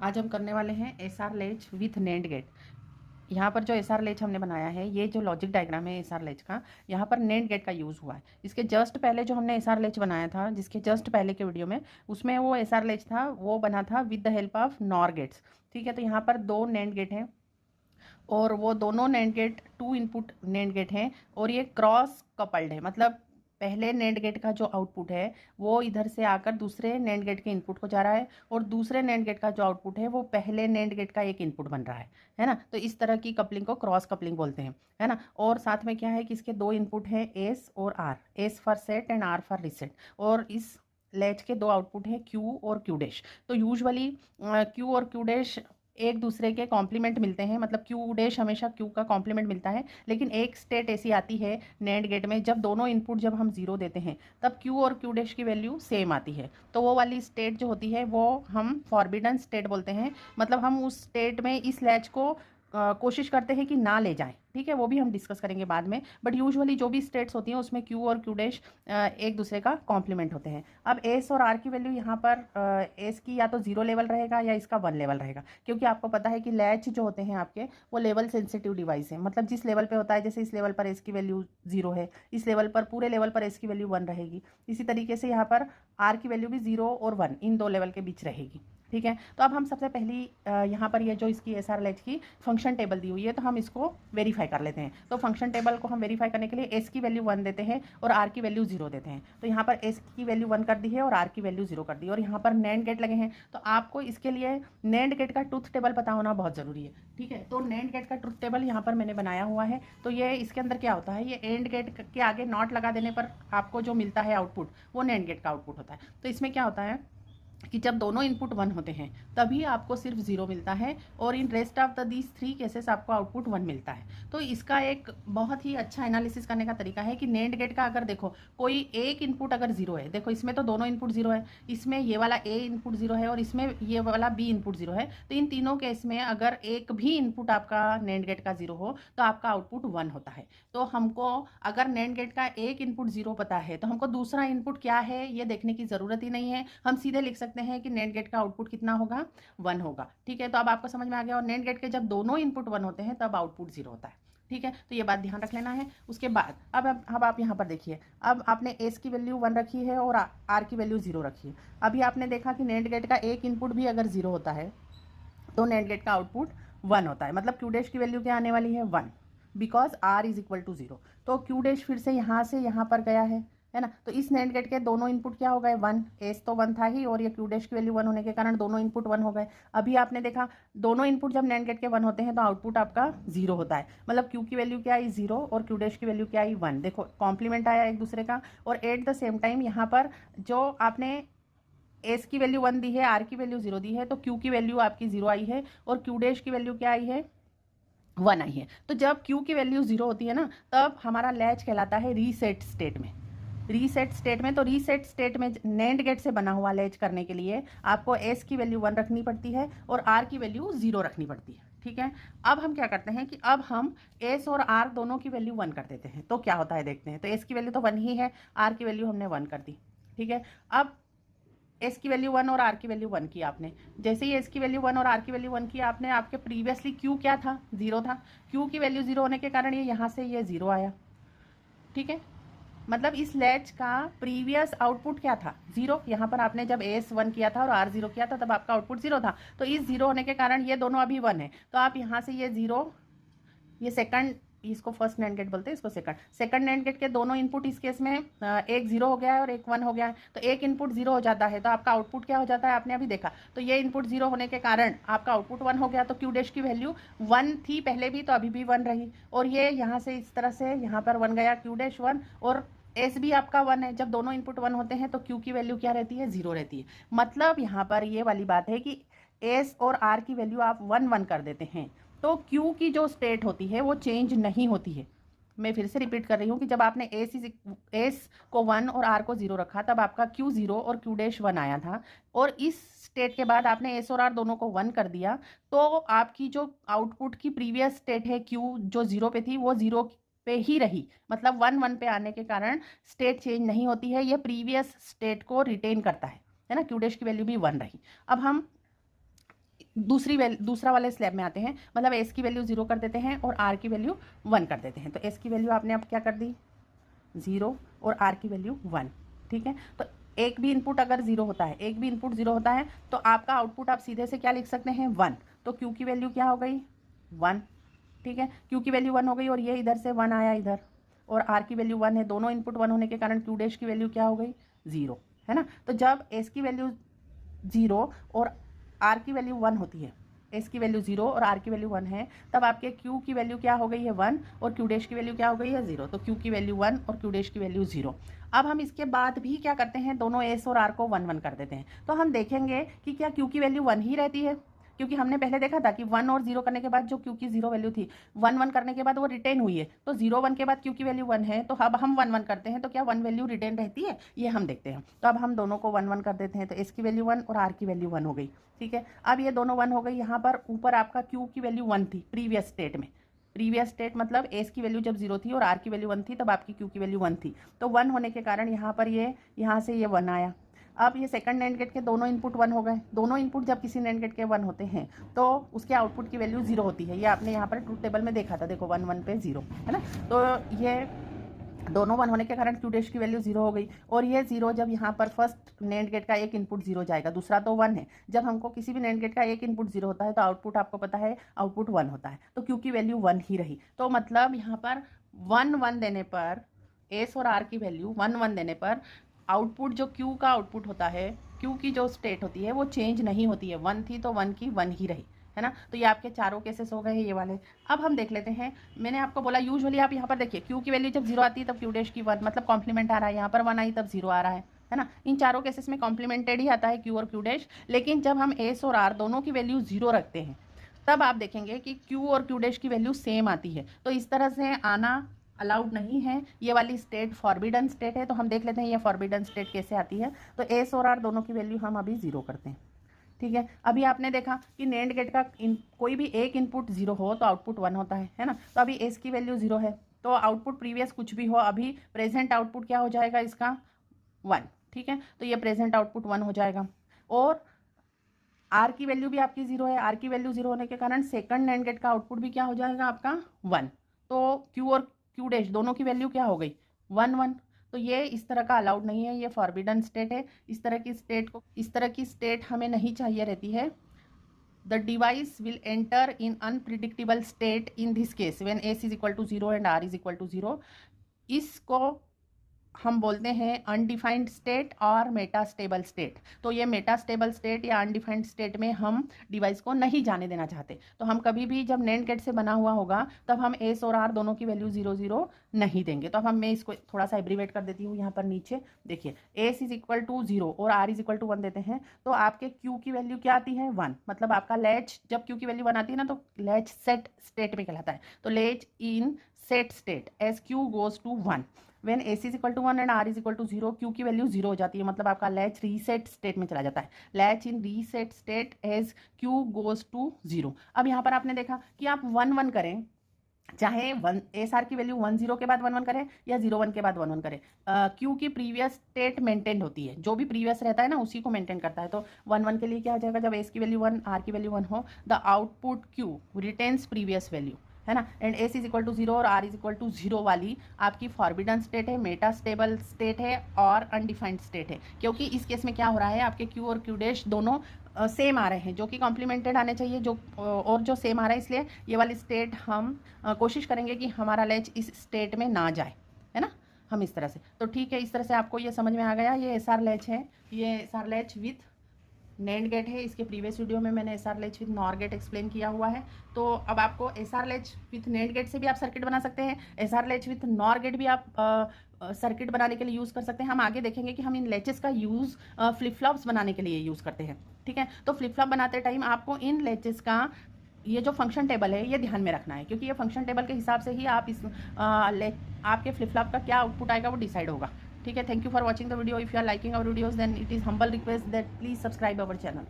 आज हम करने वाले हैं SR latch with NAND gate. यहाँ पर जो एसआर लेच हमने बनाया है, ये जो लॉजिक डायग्राम है एसआर लेच का, यहाँ पर नेंड गेट का यूज़ हुआ है। इसके जस्ट पहले जो हमने एसआर लेच बनाया था, जिसके जस्ट पहले के वीडियो में, उसमें वो एसआर लेच था, वो बना था with the help of NOR gates. ठीक है, तो यहाँ पर दो नेंड गेट हैं और वो दोनों NAND gate 2 input NAND gate हैं और ये क्रॉस कपल्ड है। मतलब पहले नेंड गेट का जो आउटपुट है वो इधर से आकर दूसरे नेंड गेट के इनपुट को जा रहा है और दूसरे नेंड गेट का जो आउटपुट है वो पहले नेंड गेट का एक इनपुट बन रहा है ना। तो इस तरह की कपलिंग को क्रॉस कपलिंग बोलते हैं, है ना। और साथ में क्या है कि इसके दो इनपुट हैं एस और R, S for set and R for reset. और इस लैच के दो आउटपुट हैं क्यू और क्यू डैश। तो यूजुअली क्यू और क्यू डैश एक दूसरे के कॉम्प्लीमेंट मिलते हैं, मतलब क्यू डैश हमेशा क्यू का कॉम्प्लीमेंट मिलता है। लेकिन एक स्टेट ऐसी आती है नैंड गेट में, जब दोनों इनपुट जब हम जीरो देते हैं तब क्यू और क्यू डैश की वैल्यू सेम आती है। तो वो वाली स्टेट जो होती है वो हम फॉरबिडन स्टेट बोलते हैं। मतलब हम उस स्टेट में इस लैच को कोशिश करते हैं कि ना ले जाएं। ठीक है, वो भी हम डिस्कस करेंगे बाद में। बट यूजुअली जो भी स्टेट्स होती हैं उसमें क्यू और क्यू डैश एक दूसरे का कॉम्प्लीमेंट होते हैं। अब एस और आर की वैल्यू यहाँ पर एस की या तो जीरो लेवल रहेगा या इसका 1 लेवल रहेगा, क्योंकि आपको पता है कि लैच जो होते हैं आपके वो लेवल सेंसिटिव डिवाइस है। मतलब जिस लेवल पे होता है, जैसे इस लेवल पर एस की वैल्यू जीरो है, इस लेवल पर पूरे लेवल पर एस की वैल्यू 1 रहेगी। इसी तरीके से यहाँ पर आर की वैल्यू भी 0 और 1 इन दो लेवल के बीच रहेगी। ठीक है, तो अब हम सबसे पहली यहाँ पर ये जो इसकी एस आर लैच की फंक्शन टेबल दी हुई है तो हम इसको वेरीफाई कर लेते हैं। तो फंक्शन टेबल को हम वेरीफाई करने के लिए एस की वैल्यू 1 देते हैं और आर की वैल्यू 0 देते हैं। तो यहाँ पर एस की वैल्यू 1 कर दी है और आर की वैल्यू 0 कर दी है और यहाँ पर नैंड गेट लगे हैं। तो आपको इसके लिए नैंड गेट का ट्रुथ टेबल पता होना बहुत ज़रूरी है। ठीक है, तो नैंड गेट का ट्रुथ टेबल यहाँ पर मैंने बनाया हुआ है। तो ये इसके अंदर क्या होता है, ये एंड गेट के आगे नॉट लगा देने पर आपको जो मिलता है आउटपुट वो नैंड गेट का आउटपुट होता है। तो इसमें क्या होता है कि जब दोनों इनपुट 1 होते हैं तभी आपको सिर्फ 0 मिलता है और in rest of the these 3 cases आपको आउटपुट 1 मिलता है। तो इसका एक बहुत ही अच्छा एनालिसिस करने का तरीका है कि नेंड गेट का अगर देखो कोई एक इनपुट अगर 0 है, देखो इसमें तो दोनों इनपुट 0 है, इसमें ये वाला ए इनपुट 0 है और इसमें ये वाला बी इनपुट 0 है। तो इन तीनों केस में अगर एक भी इनपुट आपका नेंड गेट का 0 हो तो आपका आउटपुट 1 होता है। तो हमको अगर नेंड गेट का एक इनपुट 0 पता है तो हमको दूसरा इनपुट क्या है ये देखने की ज़रूरत ही नहीं है। हम सीधे लिख सकते हैं कि नेंड गेट का आउटपुट कितना होगा, 1 होगा। ठीक है, तो अब आपको समझ में आ गया। और नेंड गेट के जब दोनों इनपुट 1 होते हैं तब आउटपुट 0 होता है। ठीक है, तो ये बात ध्यान रख लेना है। उसके बाद अब आप यहाँ पर देखिए, अब आपने एस की वैल्यू 1 रखी है और आर की वैल्यू 0 रखी है। अभी आपने देखा कि नेंड गेट का एक इनपुट भी अगर 0 होता है तो नेंड गेट का आउटपुट 1 होता है। मतलब क्यू डैश की वैल्यू क्या आने वाली है, 1, because R is equal to 0। तो क्यू डैश फिर से यहाँ से यहाँ पर गया है ना। तो इस नैंड गेट के दोनों इनपुट क्या हो गए, 1, एस तो 1 था ही और ये क्यू डैश की वैल्यू 1 होने के कारण दोनों इनपुट 1 हो गए। अभी आपने देखा दोनों इनपुट जब नैंड गेट के 1 होते हैं तो आउटपुट आपका 0 होता है। मतलब क्यू की वैल्यू क्या आई, 0 और क्यू डैश की वैल्यू क्या आई, 1। देखो कॉम्प्लीमेंट आया एक दूसरे का। और एट द सेम टाइम यहाँ पर जो आपने एस की वैल्यू 1 दी है, आर की वैल्यू 0 दी है, तो क्यू की वैल्यू आपकी 0 आई है और क्यू डैश की वैल्यू क्या आई है, 1 आई है। तो जब क्यू की वैल्यू 0 होती है ना तब हमारा लैच कहलाता है रीसेट स्टेट में। रीसेट स्टेट में, तो रीसेट स्टेट में नैंड गेट से बना हुआ लैच करने के लिए आपको एस की वैल्यू 1 रखनी पड़ती है और आर की वैल्यू 0 रखनी पड़ती है। ठीक है, अब हम क्या करते हैं कि अब हम एस और आर दोनों की वैल्यू 1 कर देते हैं। तो क्या होता है देखते हैं। तो एस की वैल्यू तो 1 ही है, आर की वैल्यू हमने 1 कर दी। ठीक है, अब एस की वैल्यू 1 और आर की वैल्यू 1 की आपने, जैसे ही एस की वैल्यू 1 और आर की वैल्यू 1 की आपने, आपके प्रीवियसली क्यू क्या था, 0 था। क्यू की वैल्यू 0 होने के कारण ये यहाँ से ये 0 आया। ठीक है, मतलब इस लैच का प्रीवियस आउटपुट क्या था, 0। यहाँ पर आपने जब एस 1 किया था और आर 0 किया था तब आपका आउटपुट 0 था। तो इस 0 होने के कारण ये दोनों अभी 1 है। तो आप यहाँ से ये 0, ये सेकंड, इसको फर्स्ट नैंड गेट बोलते हैं, इसको सेकंड नैंड गेट के दोनों इनपुट इस केस में एक 0 हो गया है और एक 1 हो गया है। तो एक इनपुट 0 हो जाता है तो आपका आउटपुट क्या हो जाता है, आपने अभी देखा। तो ये इनपुट 0 होने के कारण आपका आउटपुट 1 हो गया। तो क्यू डैश की वैल्यू 1 थी पहले भी तो अभी भी 1 रही। और ये यहाँ से इस तरह से यहाँ पर 1 गया, क्यू डैश 1 और एस भी आपका 1 है। जब दोनों इनपुट 1 होते हैं तो क्यू की वैल्यू क्या रहती है, 0 रहती है। मतलब यहाँ पर ये वाली बात है कि एस और आर की वैल्यू आप 1 1 कर देते हैं तो क्यू की जो स्टेट होती है वो चेंज नहीं होती है। मैं फिर से रिपीट कर रही हूँ कि जब आपने एस को 1 और आर को 0 रखा तब आपका क्यू 0 और क्यू डैश 1 आया था। और इस स्टेट के बाद आपने एस और आर दोनों को 1 कर दिया तो आपकी जो आउटपुट की प्रीवियस स्टेट है क्यू जो 0 पे थी वो 0 पे ही रही। मतलब 1 1 पे आने के कारण स्टेट चेंज नहीं होती है, ये प्रीवियस स्टेट को रिटेन करता है ना। क्यू डैश की वैल्यू भी 1 रही। अब हम दूसरा वाले स्लैब में आते हैं, मतलब एस की वैल्यू 0 कर देते हैं और आर की वैल्यू 1 कर देते हैं। तो एस की वैल्यू आपने अब क्या कर दी 0 और आर की वैल्यू 1। ठीक है, तो एक भी इनपुट अगर 0 होता है, एक भी इनपुट 0 होता है तो आपका आउटपुट आप सीधे से क्या लिख सकते हैं 1। तो क्यू की वैल्यू क्या हो गई 1। ठीक है, क्यू की वैल्यू 1 हो गई और ये इधर से 1 आया इधर, और आर की वैल्यू 1 है। दोनों इनपुट 1 होने के कारण क्यू डैश की वैल्यू क्या हो गई 0, है ना। तो जब एस की वैल्यू 0 और आर की वैल्यू 1 होती है, एस की वैल्यू 0 और आर की वैल्यू 1 है, तब आपके क्यू की वैल्यू क्या हो गई है 1 और क्यू डैश की वैल्यू क्या हो गई है 0। तो क्यू की वैल्यू 1 और क्यू डैश की वैल्यू 0। अब हम इसके बाद भी क्या करते हैं, दोनों एस और आर को 1 1 कर देते हैं। तो हम देखेंगे कि क्या क्यू की वैल्यू 1 ही रहती है, क्योंकि हमने पहले देखा था कि 1 और 0 करने के बाद जो क्यू की 0 वैल्यू थी 1 1 करने के बाद वो रिटेन हुई है। तो 0 1 के बाद क्यू की वैल्यू 1 है, तो अब हम 1 1 करते हैं तो क्या 1 वैल्यू रिटेन रहती है, ये हम देखते हैं। तो अब हम दोनों को 1 1 कर देते हैं, तो एस की वैल्यू 1 और आर की वैल्यू 1 हो गई। ठीक है, अब ये दोनों 1 हो गई। यहाँ पर ऊपर आपका क्यू की वैल्यू 1 थी प्रीवियस स्टेट में, प्रीवियस स्टेट मतलब एस की वैल्यू जब 0 थी और आर की वैल्यू 1 थी, तब आपकी क्यू की वैल्यू 1 थी। तो 1 होने के कारण यहाँ पर ये यहाँ से ये 1 आया। अब ये सेकंड नैंड गेट के दोनों इनपुट 1 हो गए। दोनों इनपुट जब किसी नैंड गेट के 1 होते हैं तो उसके आउटपुट की वैल्यू 0 होती है। ये आपने यहाँ पर ट्रूथ टेबल में देखा था, देखो 1 1 पे 0, है ना। तो ये दोनों 1 होने के कारण क्यू डैश की वैल्यू 0 हो गई। और ये 0 जब यहाँ पर फर्स्ट नैंड गेट का एक इनपुट 0 जाएगा, दूसरा तो 1 है। जब हमको किसी भी नैंड गेट का एक इनपुट 0 होता है तो आउटपुट आपको पता है आउटपुट 1 होता है। तो क्यू की वैल्यू 1 ही रही। तो मतलब यहाँ पर 1 1 देने पर एस और आर की वैल्यू 1 1 देने पर आउटपुट जो क्यू का आउटपुट होता है, क्यू की जो स्टेट होती है वो चेंज नहीं होती है। 1 थी तो 1 की 1 ही रही, है ना। तो ये आपके चारों केसेस हो गए हैं ये वाले। अब हम देख लेते हैं, मैंने आपको बोला यूजुअली आप यहाँ पर देखिए क्यू की वैल्यू जब 0 आती है तब क्यू डैश की 1, मतलब कॉम्प्लीमेंट आ रहा है। यहाँ पर 1 आई तब 0 आ रहा है ना। इन चारों केसेस में कॉम्प्लीमेंटेड ही आता है क्यू और क्यू डैश। लेकिन जब हम एस और आर दोनों की वैल्यू 0 रखते हैं तब आप देखेंगे कि क्यू और क्यू डैश की वैल्यू सेम आती है। तो इस तरह से आना अलाउड नहीं है। ये वाली स्टेट फॉरबिडन स्टेट है। तो हम देख लेते हैं ये फॉरबिडन स्टेट कैसे आती है। तो एस और आर दोनों की वैल्यू हम अभी 0 करते हैं। ठीक है, अभी आपने देखा कि नैंड गेट का कोई भी एक इनपुट 0 हो तो आउटपुट 1 होता है ना। तो अभी एस की वैल्यू 0 है तो आउटपुट प्रीवियस कुछ भी हो, अभी प्रेजेंट आउटपुट क्या हो जाएगा इसका 1। ठीक है, तो ये प्रेजेंट आउटपुट 1 हो जाएगा। और आर की वैल्यू भी आपकी 0 है। आर की वैल्यू 0 होने के कारण सेकंड नैंड गेट का आउटपुट भी क्या हो जाएगा आपका 1। तो क्यू और क्यू डैश दोनों की वैल्यू क्या हो गई 1 1। तो ये इस तरह का अलाउड नहीं है, ये फॉरबिडन स्टेट है। इस तरह की स्टेट हमें नहीं चाहिए रहती है। The device will enter in unpredictable state in this case when S is equal to 0 and R is equal to 0। इसको हम बोलते हैं अनडिफाइंड स्टेट और मेटास्टेबल स्टेट। तो ये मेटास्टेबल स्टेट या अनडिफाइंड स्टेट में हम डिवाइस को नहीं जाने देना चाहते। तो हम कभी भी जब नैंड गेट से बना हुआ होगा तब हम एस और आर दोनों की वैल्यू 0 0 नहीं देंगे। तो अब मैं इसको थोड़ा सा एब्रीवेट कर देती हूँ। यहाँ पर नीचे देखिए एस इज इक्वल टू 0 और आर इज इक्वल टू 1 देते हैं तो आपके क्यू की वैल्यू क्या आती है 1। मतलब आपका लैच जब क्यू की वैल्यू 1 आती है ना तो लैच सेट स्टेट में कहलाता है। तो latch in set state as Q goes to 1 when S is equal to 1 and R is equal to 0, Q की वैल्यू 0 हो जाती है। मतलब आपका लैच रीसेट स्टेट में चला जाता है। Latch in reset state as Q goes to 0। अब यहाँ पर आपने देखा कि आप 1 1 करें, चाहे एस आर की वैल्यू 1 0 के बाद 1 1 करें या 0 1 के बाद 1 1 करें, क्यू की प्रीवियस स्टेट मेंटेन होती है। जो भी प्रीवियस रहता है ना उसी को मेंटेन करता है। तो 1 1 के लिए क्या हो जाएगा, जब एस की वैल्यू 1 आर की वैल्यू 1 हो, the output Q retains previous value, है ना। And S is equal to 0 और आर इज इक्वल टू 0 वाली आपकी फॉरबिडन स्टेट है, मेटास्टेबल स्टेट है और अनडिफाइंड स्टेट है। क्योंकि इस केस में क्या हो रहा है, आपके क्यू और क्यू डैश दोनों सेम आ रहे हैं, जो कि कॉम्प्लीमेंटेड आने चाहिए, जो और जो सेम आ रहा है। इसलिए ये वाली स्टेट हम कोशिश करेंगे कि हमारा लैच इस स्टेट में ना जाए, है ना। हम इस तरह से, तो ठीक है, इस तरह से आपको ये समझ में आ गया। ये एस आर लैच है, ये S R latch with NAND gate है। इसके प्रीवियस वीडियो में मैंने S R latch with NOR gate explain किया हुआ है। तो अब आपको S R latch with NAND gate से भी आप सर्किट बना सकते हैं, S R latch with NOR gate भी आप सर्किट बनाने के लिए यूज़ कर सकते हैं। हम आगे देखेंगे कि हम इन लैचेस का यूज़ फ्लिप फ्लॉप्स बनाने के लिए यूज़ करते हैं। ठीक है, तो फ्लिप फ्लॉप बनाते टाइम आपको इन लैचेस का ये जो फंक्शन टेबल है ये ध्यान में रखना है, क्योंकि ये फंक्शन टेबल के हिसाब से ही आप इस आपके फ्लिप फ्लॉप का क्या आउटपुट आएगा वो डिसाइड होगा। ठीक है, thank you for watching the video. If you are liking our videos then it is humble request that please subscribe our channel.